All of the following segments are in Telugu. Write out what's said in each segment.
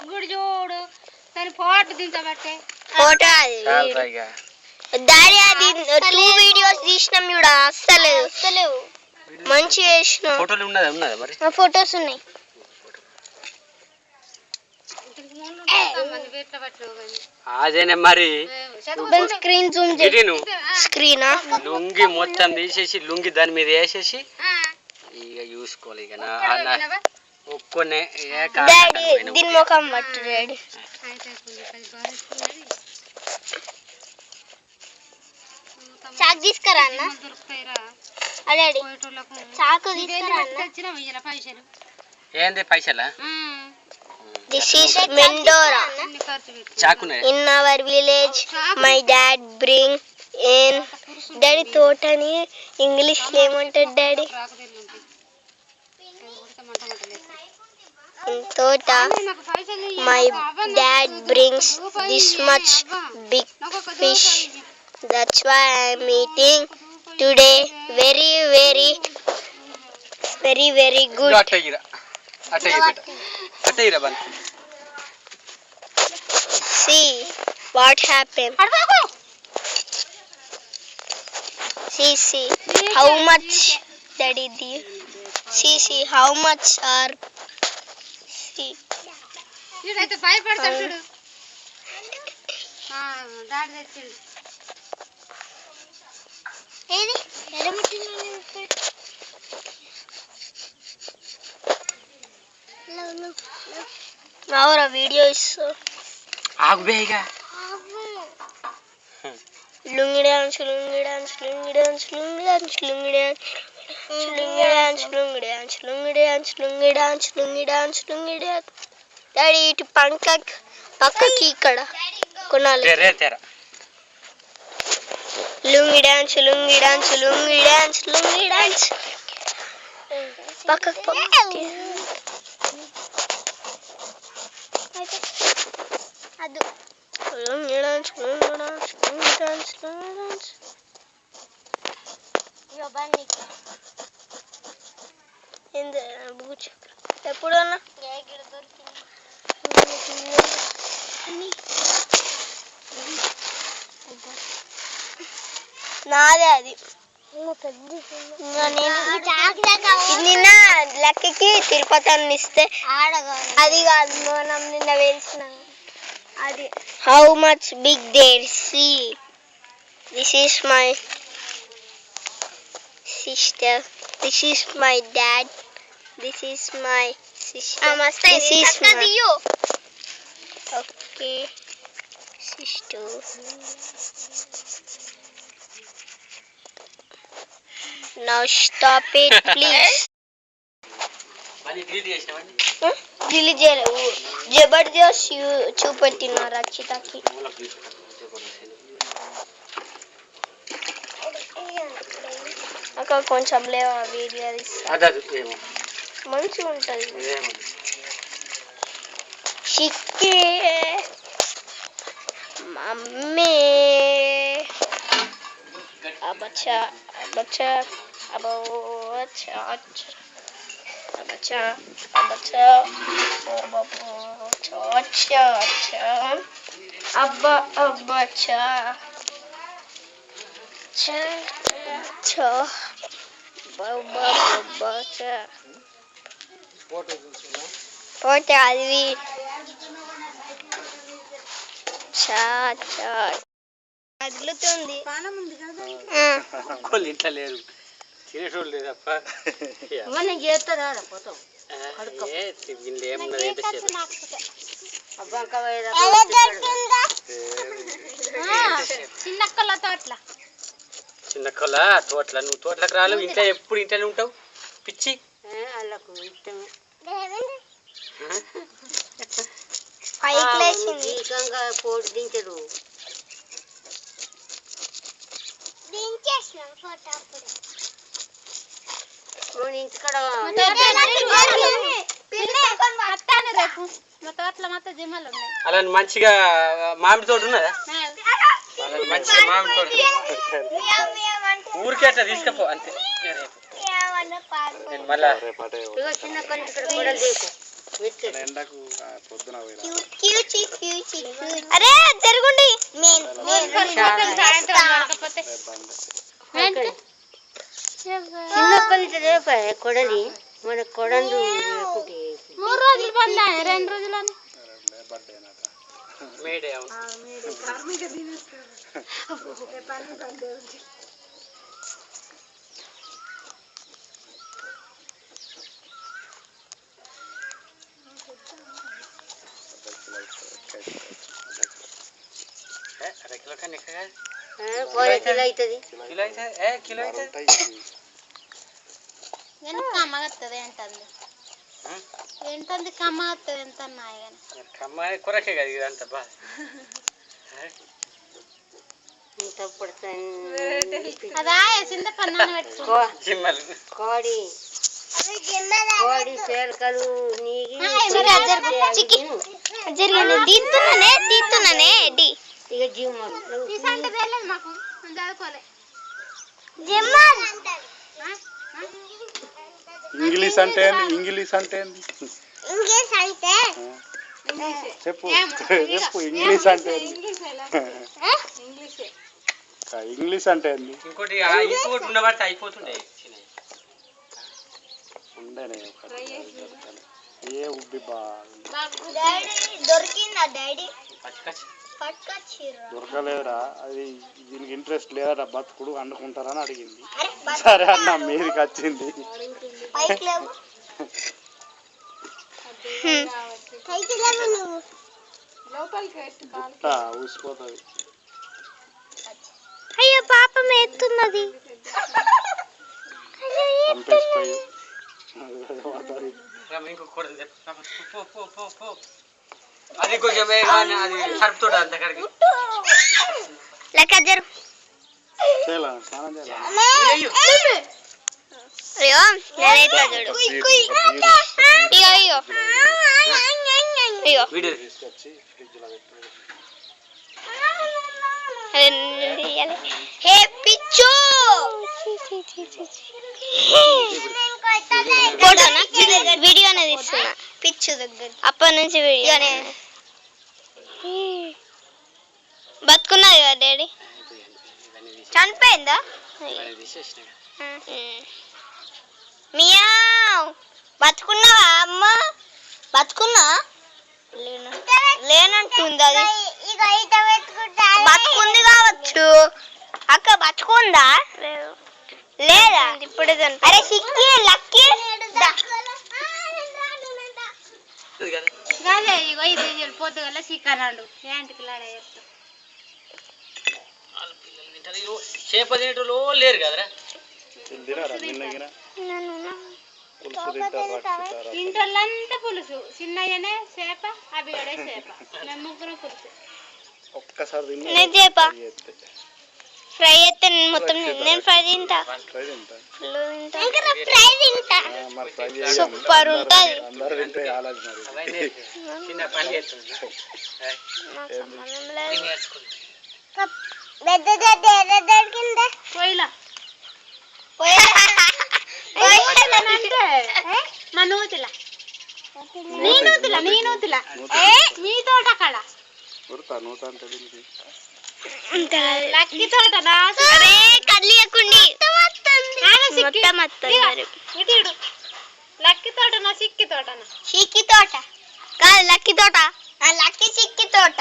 గుడి చూడు దాని ఫోటో దించబట్టే ఫోటో డాడీ అది 2 వీడియోస్ తీసినాం చూడ అస్సలు మంచి చేసిన ఫోటోలు ఉన్నదా మరి ఫోటోస్ ఉన్నాయి అదేనే మరి స్క్రీన్ జూమ్ స్క్రీనా లుంగి మొత్తం తీసేసి లుంగి దాని మీద వేసేసి ఇక చూసుకోవాలి ఇక ఒక్కనే డాడీ దీని ముఖం పట్టు డాడీ చాకు తీసుకురా అన్న డాడీ చాకు తీసుకురా అన్న ఏంది పైసలా This is Mendora. In our village, my dad bring in daddy తోటని ఇంగ్లీష్ లో ఏమంటాడు డాడీ తోట my dad brings this much big fish. That's why I'm eating today. Very good. See what happened. See how much daddy did. See how much are. See ఇడైతే భయపడతాడు చూడు డాడీ తెచ్చిండు ఏది ఎరముట్టిన Our video is ఆగుబేగా lungi dance lungi dance lungi dance lungi dance lungi dance lungi dance lungi dance lungi dance lungi dance lungi dance lungi dance daddy ఇటు పక్కకి ఇక్కడ కొనాలి lungi dance lungi dance lungi dance lungi dance పక్కకి ಅದು lungi dance lungi dance lungi dance lungi dance yo bani ఇంద బుచ్చు ఎప్పుడన్నా ఏగిడ దొరికింది నాదే అది నిన్న లక్కకి తిరుపతి అన్ని ఇస్తే అది కాదు మనం నిన్న వేసిన అది how much big there see this is my sister this is my dad this is my sister this is my okay sister now stop it please delete చేయలేవు జబర్దస్త్ చూపెట్టిన రక్షితకి అక్క కొంచెం లేవా వీడియో మంచిగా ఉంటుంది చిక్కే మమ్మీ అబ్బచ్చా అబ్బచ్చా అబ్బో అచ్చా అబ్బచ్చా అబ్బచ్చా అచ్చా అచ్చా అబ్బా అబ్బచ్చా అచ్చా అబ్బచ్చా పోతే అది చా చా కదులుతుంది ఇంట్లో లేదు తినేటోళ్ళు లేదప్ప చేస్తారా పోతాం చిన్నక్కల తోటల చిన్నక్కల తోటల నువ్వు తోటలకు రాలేవు ఇంట్లో ఎప్పుడు ఇంట్లోనే ఉంటావు పిచ్చి వాళ్ళకు ఇష్టమే కోడి దించడు ఇంటికాడ అలా మంచిగా మామిడి తోట ఉన్నదా మంచిగా మామిడి తోట ఊరికే అట్లా తీసుకపో అంతే మళ్ళా చిన్న ఇక్కడ కూడా ఎండకు పొద్దున అరే జరుగుండి కొడలి మన కొడలు 3 రోజులు బంద్ 2 రోజులని మేడే అవును అర కిలో కన్నా ఎక్కువ కిలో అవుతుంది కిలో అవుతుంది కమ్మగత్తది ఏంటంది కమ్మగత్తది ఎంత కమ్మ కొరకే కదా ఇదంతా బా అదా చింత పన్నాను పెట్టుకో జిమ్మలు కోడి చేలకలు నీగి తీస్తున్నానే ఇక జిమ్మలు అంటే తెలియదు మాకు చదువుకోలే ఇంగ్లీష్ అంటే చెప్పు ఇంగ్లీష్ అంటే ఇంగ్లీష్ అంటే ఇంకోటి ఇంకోటి ఉండబట్టి అయిపోతుండే ఉండేనే ఏ ఉబ్బి దొరికిందా డాడీ దొరకలేదురా అది దీనికి ఇంట్రెస్ట్ లేదట బతుకుడు వండుకుంటారని అడిగింది సరే అన్న మీదికి వచ్చింది ఊసిపోతుంది అయ్యో పాపం ఎత్తున్నది చంపేసిపోయి అది కొంచెం అది సరుపుతోట అంత అక్కడికి లెక్క జరు స్నానం చేయాలి అయ్యో నేనైతే చూడు ఇగో ఇగో ఇగో వీడియో తీసుకొచ్చి ఫ్రిడ్జ్లో పెట్టి హే పిచ్చు వీడియో అనేది ఇస్తున్నా పిచ్చు దగ్గర అప్పటి నుంచి వీడియోనే బతుకున్నది కదా డాడీ చనిపోయిందా మియావ్ బతుకున్నావా అమ్మ బతుకున్నా లేనంటుంది అది బతుకుంది కావచ్చు అక్క బతుకుందా లేదా ఇప్పుడు అరే సిక్కి లక్కి అదే ఇగో ఇది పొద్దుగల చికెన్ అండు ఏంటికి లాడ చేస్తాం చేప తినేటోళ్ళు లేరు కదరా ఇంటోళ్ళంతా పులుసు చిన్నయ్యనే చేప అభిగడే చేప మేము ముగ్గురం పులుసు ఒక్కసారి నేను చేప ఫ్రై అయితే మొత్తం నేను ఫ్రై తింటా సూపర్ ఉంటుంది అందరు తింటే చిన్న పని చేస్తుంది పోయిలా మా నూతిలా నీ నూతిలా మీ తోట అక్కడ లక్కి తోట కదిలియకుండి ఇటు లక్కి తోటనా సిక్కి తోటనా సిక్కి తోట కాదు లక్కి తోట లక్కి సిక్కి తోట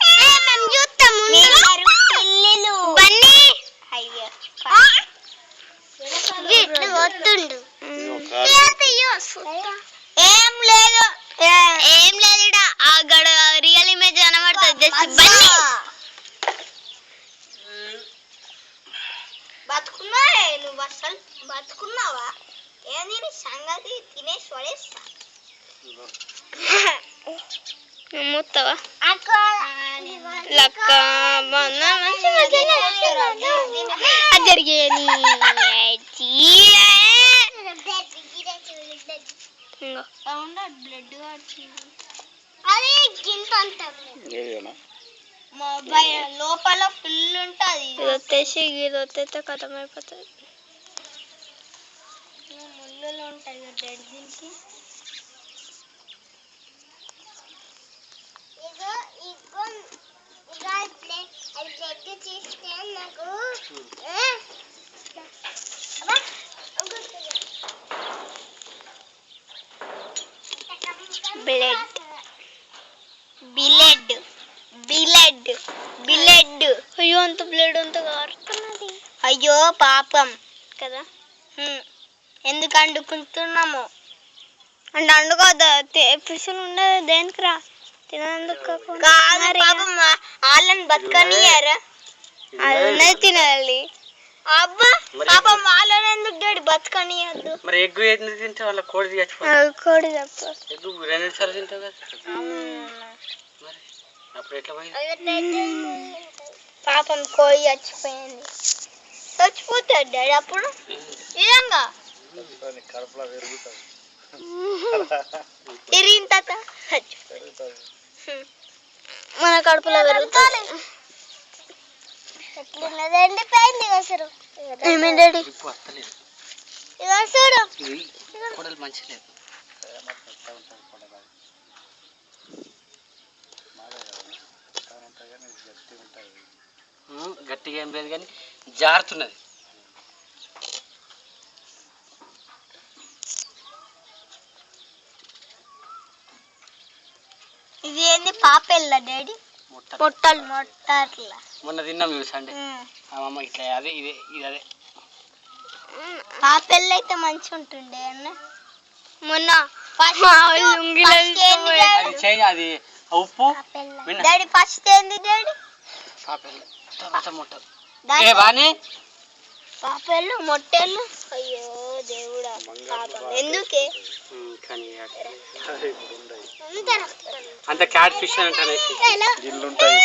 మేము చూస్తాము పిల్లలు బన్నీ అయ్యో వస్తుండు ఏం లేదు అక్కడ రియల్ ఇమేజ్ కనబడుతుంది జస్ట్ బన్నీ బతుకున్నావే నువ్వు అసలు బతుకున్నావా ఏంది సంగతి తినేసి పడేస్తా మూస్తావా లక్క జరిగేది బ్లడ్ అది గింత లోపల ఫుల్ ఉంటుంది ఇది వచ్చేసి ఇది వచ్చేస్తే కథం అయిపోతుంది ముళ్ళలో ఉంటాయి కదా డెడ్ దీనికి బ్లడ్ బిలెడ్ బిలెడ్ బిలెడ్. అయ్యో అంత బ్లడ్ అంత కారుతున్నది. అయ్యో పాపం కదా. ఎందుకు అండుకుంటున్నాము అంటే అండుకోద్దా పిసులు ఉండదు దేనికి రా తినందుకు పాపం వాళ్ళని బతకనియారా అన్నది తినాలి. అబ్బా పాపం వాళ్ళని ఎందుకు డాడీ బతకనియద్దు. మరి ఎగ్గు ఎందుకు తింటావు? వాళ్ళ కోడి కోడి తప్ప ఎగ్గు 2 సార్లు తింటావు కదా. మరి అప్పుడు ఎట్లా పోయింది? పాపం కోడి చచ్చిపోయింది. చచ్చిపోతాడు డాడీ అప్పుడు నిజంగా కడుపులో పెరుగుతుంది. తిరిగిన తర్వాత మన కడుపులో పెరుగుతుంది. ఎండిపోయింది అసలు. ఏమేంటి డాడీ చూడు కోడలు మంచిగా లేదు. గట్టిగా ఏం లేదు కానీ జారుతున్నది. ఇది ఏంది పాపెల్ల డాడీ? మొట్టలు మొట్టల మొన్న తిన్నాం చూసి సండే అమ్మమ్మ ఇట్లా అదే ఇది అదే పాపెల్ల అయితే మంచిగా ఉంటుండే అన్న. మొన్న అది చేంజ్ అది ఉప్పు డాడీ ఫస్ట్ ఏంది డాడీ? తర్వాత మొట్టలు ఏ బాని పాపెళ్ళు మొట్టెళ్ళు. అయ్యో దేవుడా పాపం ఎందుకే కానీ అంత క్యాట్ ఫిష్ అంటానే గిల్లుంటాయి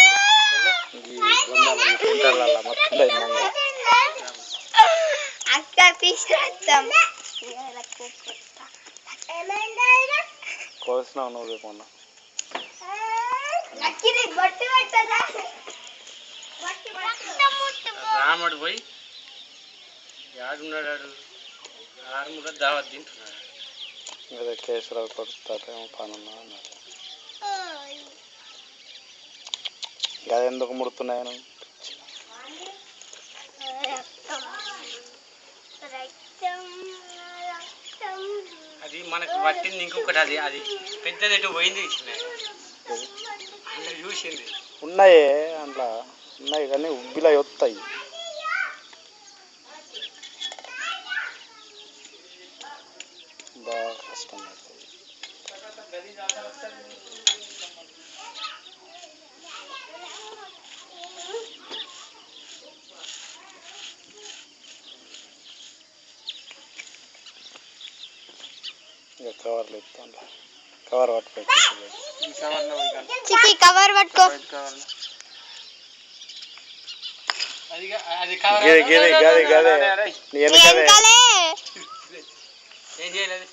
అక్క ఫిష్ రాస్తాం కోసినావు నువ్వు మొన్న. రాముడు పోయి యాడున్నాడు ఆరుముగా దావత్ తింటున్నాడు. అదే కేసరావు కొడుతారేమో పనున్నా అన్నాడు. అది ఎందుకు ముడుతున్నాయని అది మనకు పట్టింది ఇంకొకటి. అది అది పెద్దది ఎటు పోయింది అందులో చూసింది. ఉన్నాయే అందులో ఉన్నాయి కానీ ఉబ్బిలా వస్తాయి. బాగా కష్టం అవుతుంది. ఇక కవర్లు ఇస్తాను. కవర్ పట్టుకో చికి కవర్ పట్టుకో. ఏం చేయలేదు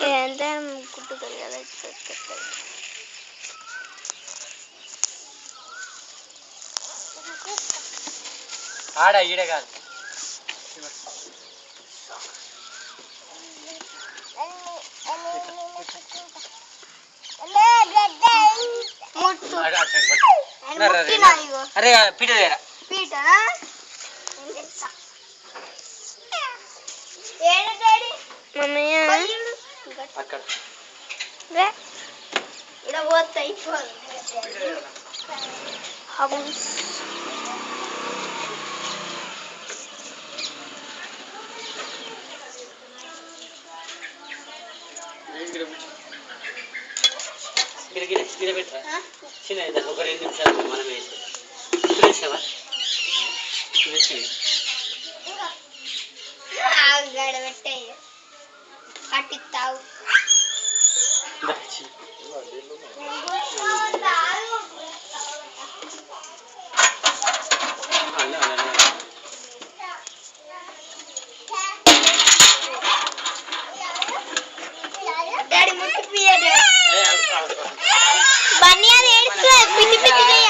ఎంత కుట్టుతుంది కదా. ఆడ ఈడ కాదు అరే పీట దగ్గర అక్కడ గిర పెట్టరా చిన్న ఒక 2 నిమిషాలు మనం వేసి ఇప్పుడు వేసావా? ఇప్పుడు వేసి కట్టిస్తావు. డాడీ ముట్టిపోయాడు బన్నీ అది ఏడుస్తుంది పిన్ని పిన్ని.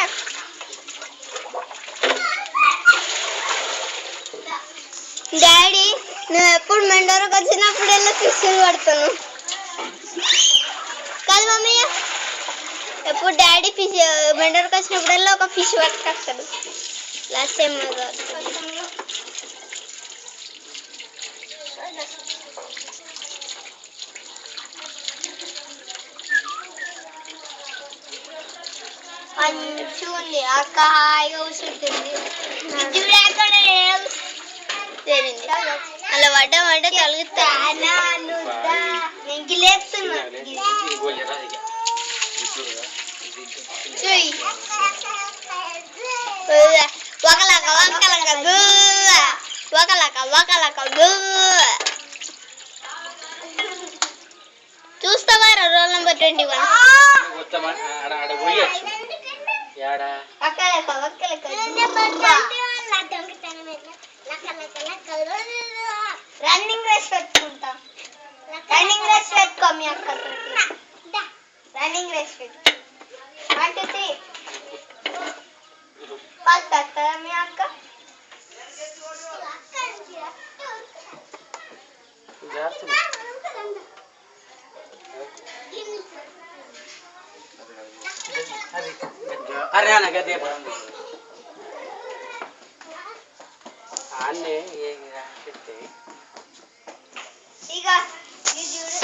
డాడీ నువ్వు ఎప్పుడు మెండోరకు వచ్చినప్పుడల్లా ఫిష్లు పడతాను కాదు మమ్మీ. ఎప్పుడు డాడీ ఫిష్ మెండోరకు వచ్చినప్పుడల్లా ఒక ఫిష్ పట్టుకొస్తాడు. లాస్ట్ టైం మంచిగా ఉంది. అక్క హాయిగా కూర్చుంటుంది. అలా పడ్డామంటే తలుగుతా. నేను లేపుతున్నా. ఒకలక ఒకలక ఒకలక ఒకలక చూస్తావా రోల్ నెంబర్ 21 రన్నింగ్ రేస్ పెట్టుకుంటా. రన్నింగ్ రేస్ పెట్టుకో మీ అక్క. రన్నింగ్ రేస్ పెట్టు. 1 2 3 ఫస్ట్ వస్తుందా మీ అక్క? అరే అన్న గదే అన్నే ఇక ఇది చూడు.